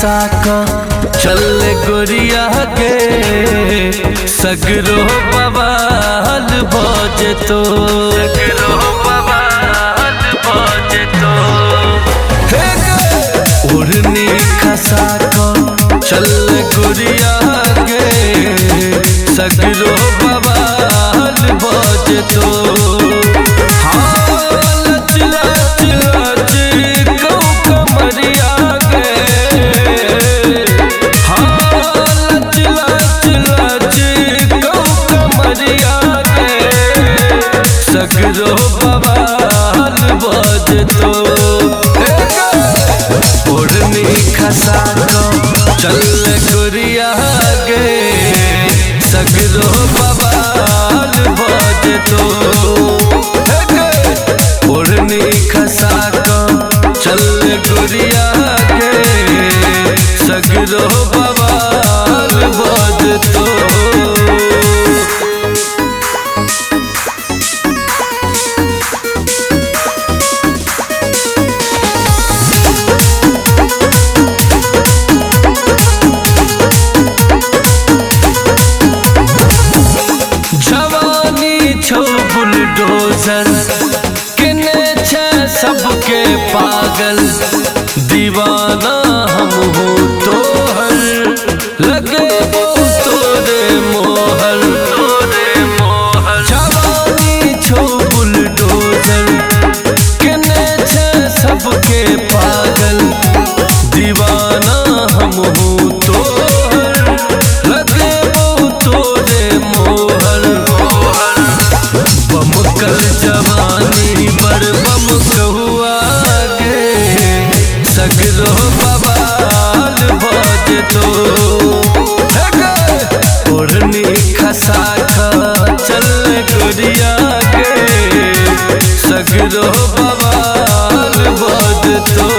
खसा का चल गोरिया के सगरो बवाल भोजे तो सगरो बवाल भोजे तो उड़नी खसा का चल गोरिया के सगरो बवाल भोजे तो सगरो बवाल बज तो उड़नी खसा को चल गोरिया गे सगरो बवाल बज तो उड़नी खसा को चल गोरिया गे सगरो बवाल बज तो बुलडोजर किने छे सबके पागल दीवाना हम हो तोहर लगे वो तोरे मोहर जवानी छो बुलडोजर किने छे सबके पागल दीवाना हम हो तोहर लगे वो तोरे मोहर कल जवानी पर बम कहुआ गे सगरो बवाल भज तो उड़नी खसा खा चल गोरिया गे सगरो बवाल भज तो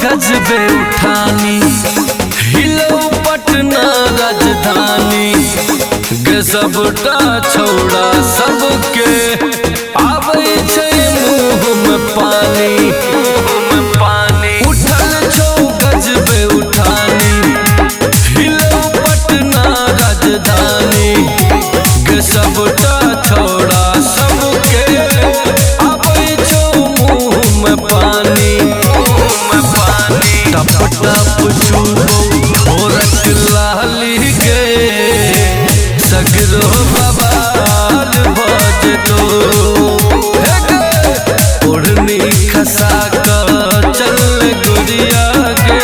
गजबे उठानी हिलो पटना राजधानी गजबटा छौड़ा सबके आवे छे मुँह में पानी उठल छो गजबे उठानी हिलो पटना राजधानी गजबटा छौड़ा सबके आवे छो मुँह में पानी टप टप चूबो रख लाली गे सगरो बवाल भज तो उड़नी खसा का चल गोरिया गे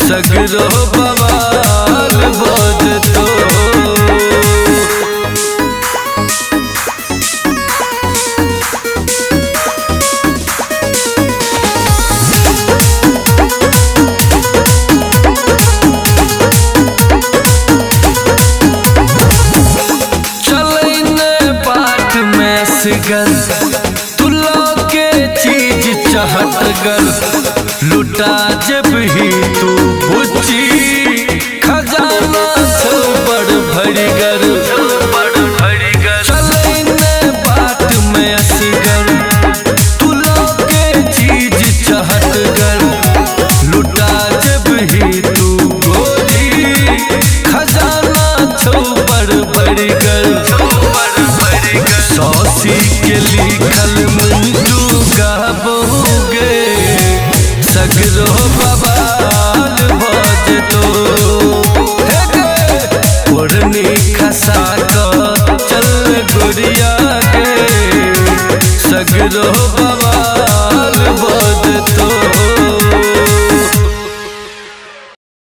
सगरो बवाल भज तो तुला के चीज चाहत गर लुटा जब ही तू